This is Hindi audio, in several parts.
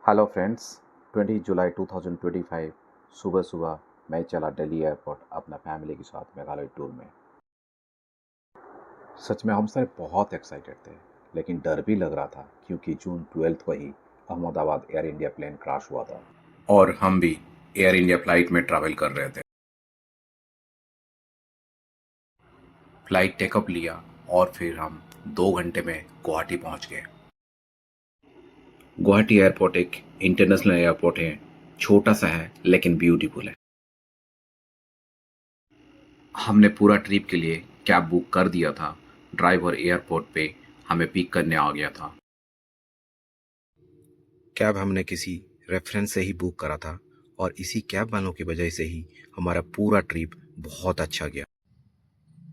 हेलो फ्रेंड्स, 20 जुलाई 2025 सुबह सुबह मैं चला दिल्ली एयरपोर्ट अपना फैमिली के साथ मेघालय टूर में। सच में हम सारे बहुत एक्साइटेड थे, लेकिन डर भी लग रहा था क्योंकि जून 12 को ही Ahmedabad air India plane crash हुआ था और हम भी एयर इंडिया फ्लाइट में ट्रैवल कर रहे थे। फ्लाइट टेकअप लिया और फिर हम 2 घंटे में गुवाहाटी पहुंच गए। गुवाहाटी एयरपोर्ट एक इंटरनेशनल एयरपोर्ट है, छोटा सा है लेकिन ब्यूटीफुल है। हमने पूरा ट्रिप के लिए कैब बुक कर दिया था। ड्राइवर एयरपोर्ट पे हमें पिक करने आ गया था। कैब हमने किसी रेफरेंस से ही बुक करा था और इसी कैब वालों की वजह से ही हमारा पूरा ट्रिप बहुत अच्छा गया।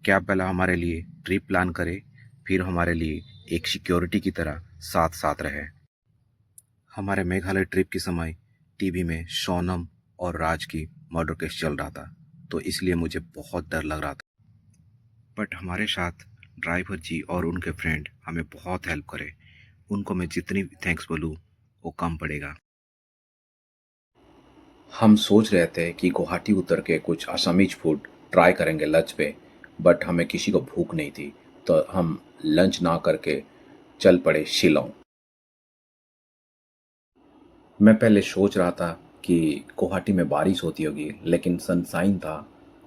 कैब वाला हमारे लिए ट्रिप प्लान करे, फिर हमारे लिए एक सिक्योरिटी की तरह साथ साथ रहे। हमारे मेघालय ट्रिप के समय टीवी में सोनम और राज की मर्डर केस चल रहा था, तो इसलिए मुझे बहुत डर लग रहा था। बट हमारे साथ ड्राइवर जी और उनके फ्रेंड हमें बहुत हेल्प करे। उनको मैं जितनी थैंक्स बोलूँ वो कम पड़ेगा। हम सोच रहे थे कि गुवाहाटी उतर के कुछ असमीज फूड ट्राई करेंगे लंच पे, बट हमें किसी को भूख नहीं थी, तो हम लंच ना करके चल पड़े शिलोंग। मैं पहले सोच रहा था कि गुवाहाटी में बारिश होती होगी, लेकिन सनशाइन था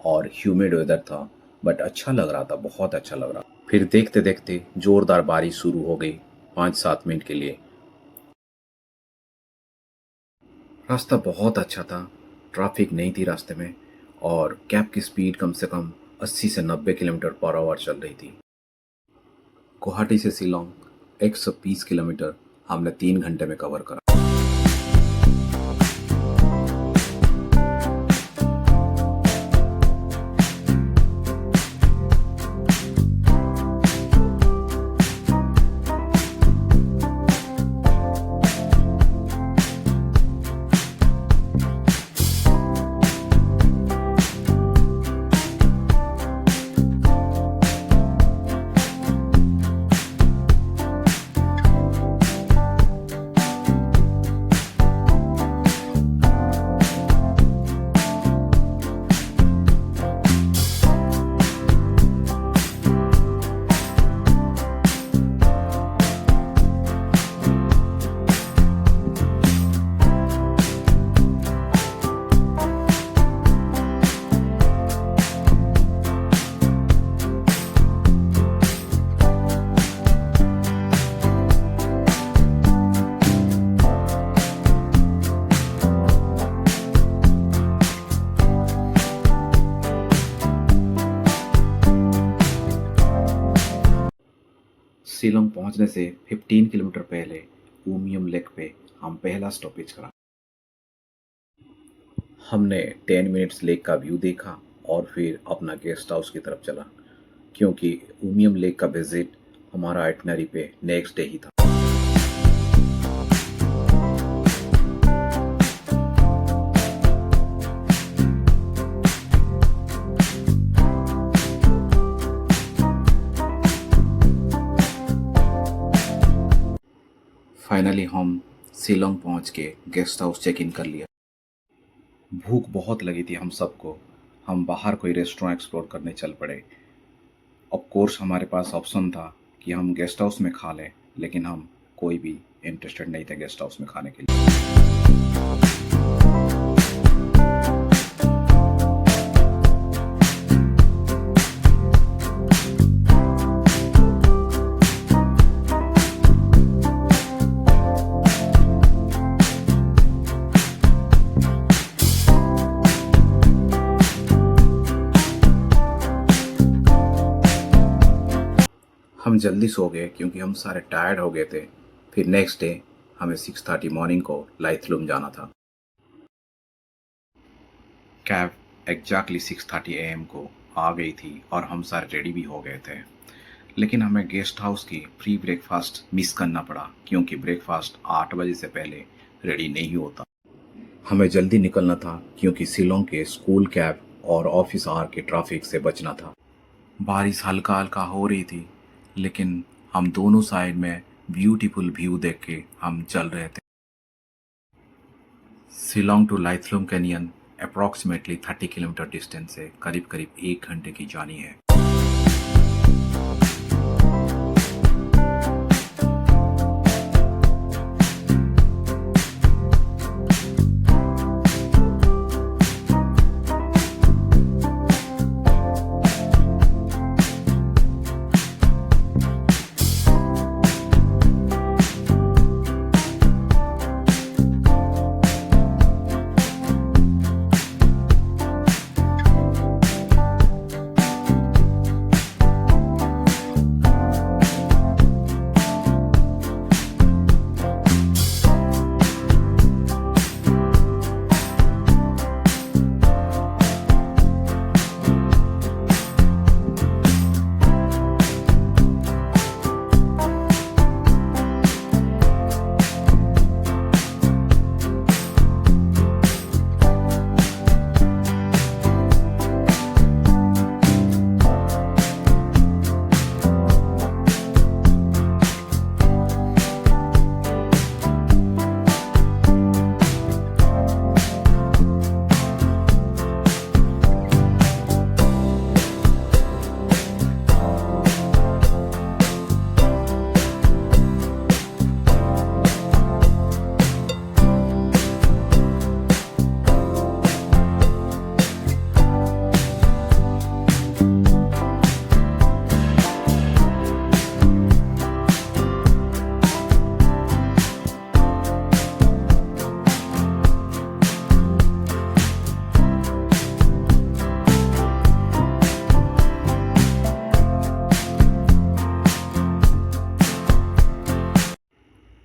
और ह्यूमिड वेदर था। बट अच्छा लग रहा था, बहुत अच्छा लग रहा। फिर देखते देखते जोरदार बारिश शुरू हो गई 5-7 मिनट के लिए। रास्ता बहुत अच्छा था, ट्रैफिक नहीं थी रास्ते में और कैब की स्पीड कम से कम 80 से 90 किलोमीटर पर आवर चल रही थी। गुवाहाटी से शिलोंग 120 किलोमीटर हमने 3 घंटे में कवर करा। शिलोंग पहुंचने से 15 किलोमीटर पहले उमियम लेक पे हम पहला स्टॉपेज करा। हमने 10 मिनट्स लेक का व्यू देखा और फिर अपना गेस्ट हाउस की तरफ चला, क्योंकि उमियम लेक का विजिट हमारा आइटनरी पे नेक्स्ट डे ही था। फाइनली हम शिलोंग पहुंच के गेस्ट हाउस चेक इन कर लिया। भूख बहुत लगी थी हम सबको। हम बाहर कोई रेस्टोरेंट एक्सप्लोर करने चल पड़े। ऑफ कोर्स हमारे पास ऑप्शन था कि हम गेस्ट हाउस में खा लें, लेकिन हम कोई भी इंटरेस्टेड नहीं थे गेस्ट हाउस में खाने के लिए। हम जल्दी सो गए क्योंकि हम सारे टायर्ड हो गए थे। फिर नेक्स्ट डे हमें 6:30 मॉर्निंग को लाइथलूम जाना था। कैब एग्जैक्टली 6:30 AM को आ गई थी और हम सारे रेडी भी हो गए थे, लेकिन हमें गेस्ट हाउस की फ्री ब्रेकफास्ट मिस करना पड़ा क्योंकि ब्रेकफास्ट 8 बजे से पहले रेडी नहीं होता। हमें जल्दी निकलना था क्योंकि शिलोंग के स्कूल कैब और ऑफिस आवर के ट्रैफिक से बचना था। बारिश हल्का हल्का हो रही थी, लेकिन हम दोनों साइड में ब्यूटीफुल व्यू देख के हम चल रहे थे। Shillong to Laitlum canyon approximately 30 kilometre distance है, करीब करीब 1 घंटे की जर्नी है।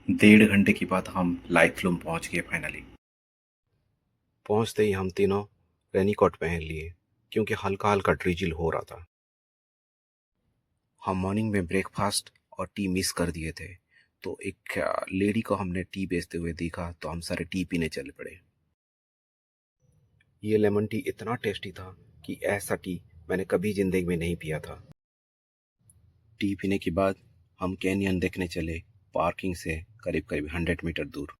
डेढ़ घंटे के बाद हम लाइथलूम पहुंच गए फाइनली। पहुंचते ही हम तीनों रेनीकोट पहन लिए क्योंकि हल्का हल्का ड्रिजिल हो रहा था। हम मॉर्निंग में ब्रेकफास्ट और टी मिस कर दिए थे, तो एक लेडी को हमने टी बेचते हुए देखा तो हम सारे टी पीने चले पड़े। ये लेमन टी इतना टेस्टी था कि ऐसा टी मैंने कभी जिंदगी में नहीं पिया था। टी पीने के बाद हम कैनियन देखने चले, पार्किंग से करीब करीब 100 मीटर दूर।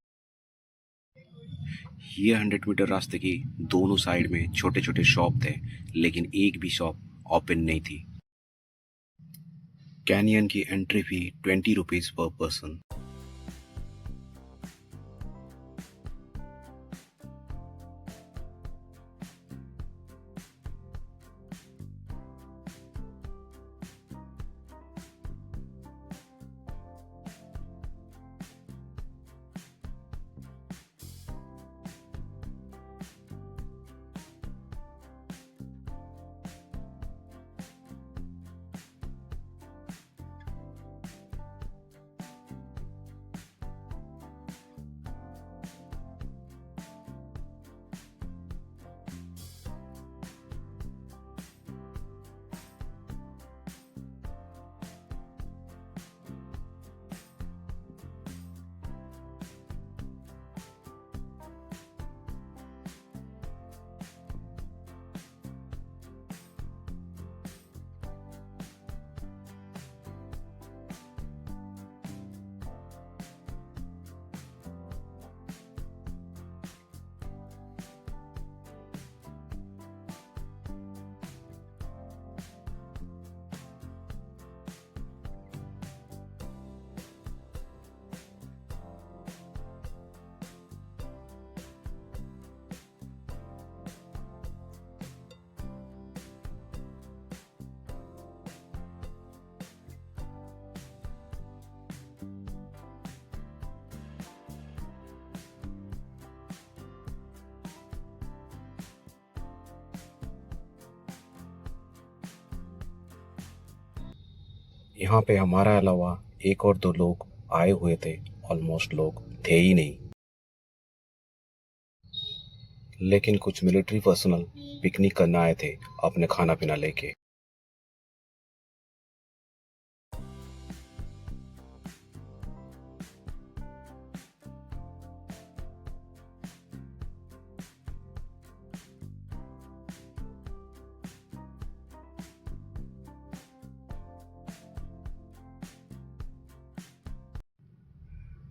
ये 100 मीटर रास्ते की दोनों साइड में छोटे छोटे शॉप थे, लेकिन एक भी शॉप ओपन नहीं थी। कैनियन की entry fee 20 rupees per person. यहाँ पे हमारा अलावा एक और दो लोग आए हुए थे, ऑलमोस्ट लोग थे ही नहीं। लेकिन कुछ मिलिट्री पर्सनल पिकनिक करने आए थे अपने खाना पीना लेके।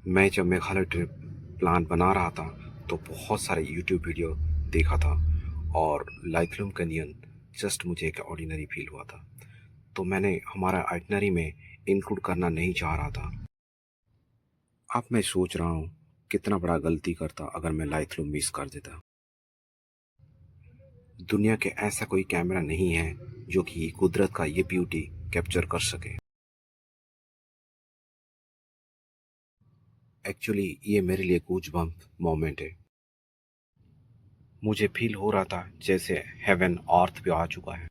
मैं जब मेघालय ट्रिप प्लान बना रहा था तो बहुत सारे यूट्यूब वीडियो देखा था और लाइथलूम कैनियन जस्ट मुझे एक ऑर्डिनरी फील हुआ था, तो मैंने हमारा आइटनरी में इंक्लूड करना नहीं चाह रहा था। अब मैं सोच रहा हूँ कितना बड़ा गलती करता अगर मैं लाइथलूम मिस कर देता। दुनिया के ऐसा कोई कैमरा नहीं है जो कि कुदरत का ये ब्यूटी कैप्चर कर सके। एक्चुअली ये मेरे लिए गूज़बम्प मोमेंट है। मुझे फील हो रहा था जैसे हेवन अर्थ पे आ चुका है।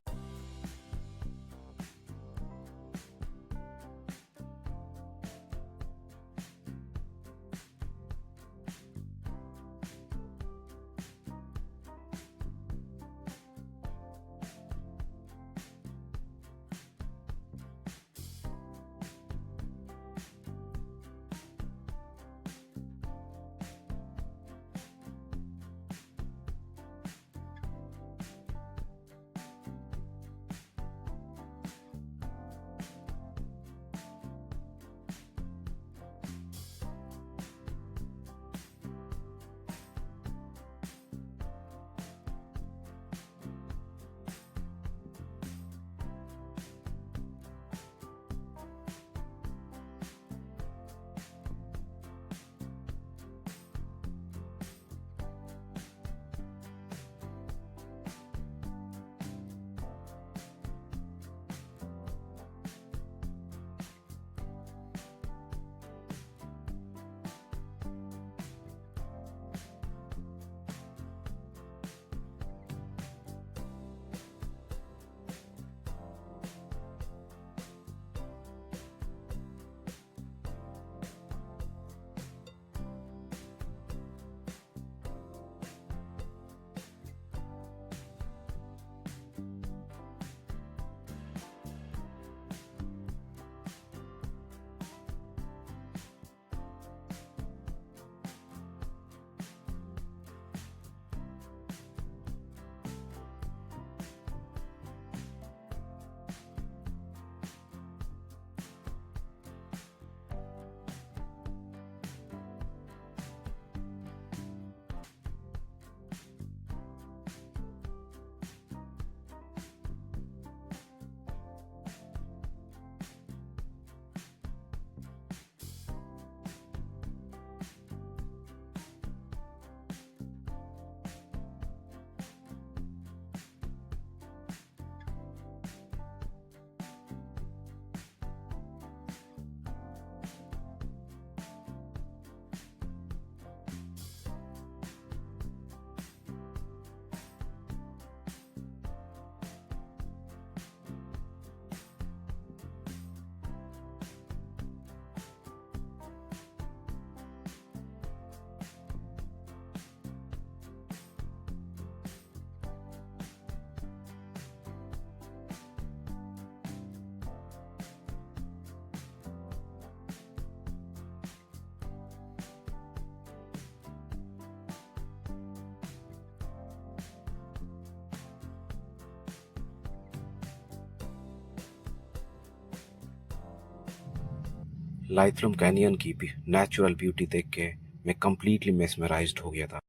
लाइथलूम कैनियन की नेचुरल ब्यूटी देख के मैं कंप्लीटली मेस्मराइज्ड हो गया था।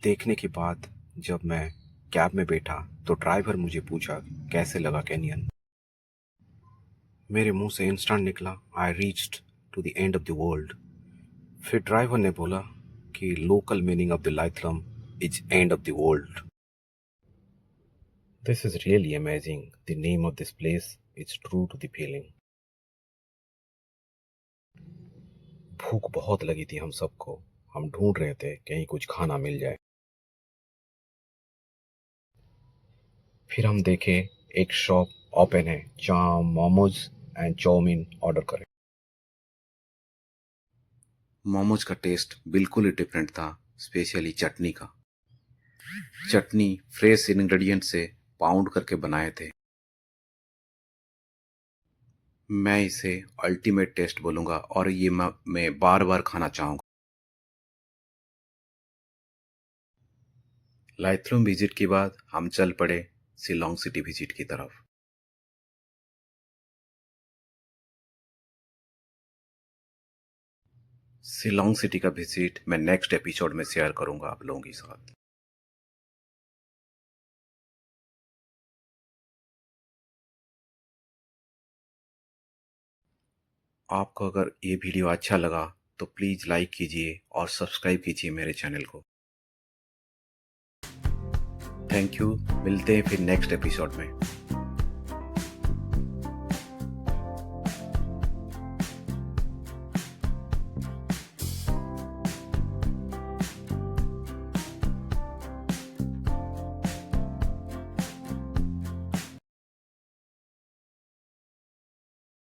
देखने के बाद जब मैं कैब में बैठा तो ड्राइवर मुझे पूछा कैसे लगा कैनियन। मेरे मुंह से इंस्टेंट निकला I reached to the end of the world. फिर ड्राइवर ने बोला कि local meaning of the Laitlum is end of the world. This is really amazing, the name of this place is true to the feeling. भूख बहुत लगी थी हम सबको, हम ढूंढ रहे थे कहीं कुछ खाना मिल जाए। फिर हम देखे एक शॉप ओपन है जहाँ मोमोज एंड चाउमीन ऑर्डर करें। मोमोज का टेस्ट बिल्कुल ही डिफरेंट था, स्पेशली चटनी का। चटनी फ्रेश इंग्रेडिएंट से पाउंड करके बनाए थे। मैं इसे अल्टीमेट टेस्ट बोलूँगा और ये मैं बार बार खाना चाहूँगा। लाइथलूम विजिट के बाद हम चल पड़े शिलोंग सिटी विजिट की तरफ। शिलोंग सिटी का विजिट मैं नेक्स्ट एपिसोड में शेयर करूंगा आप लोगों के साथ। आपको अगर ये वीडियो अच्छा लगा तो प्लीज़ लाइक कीजिए और सब्सक्राइब कीजिए मेरे चैनल को। Thank you. मिलते हैं फिर नेक्स्ट एपिसोड में।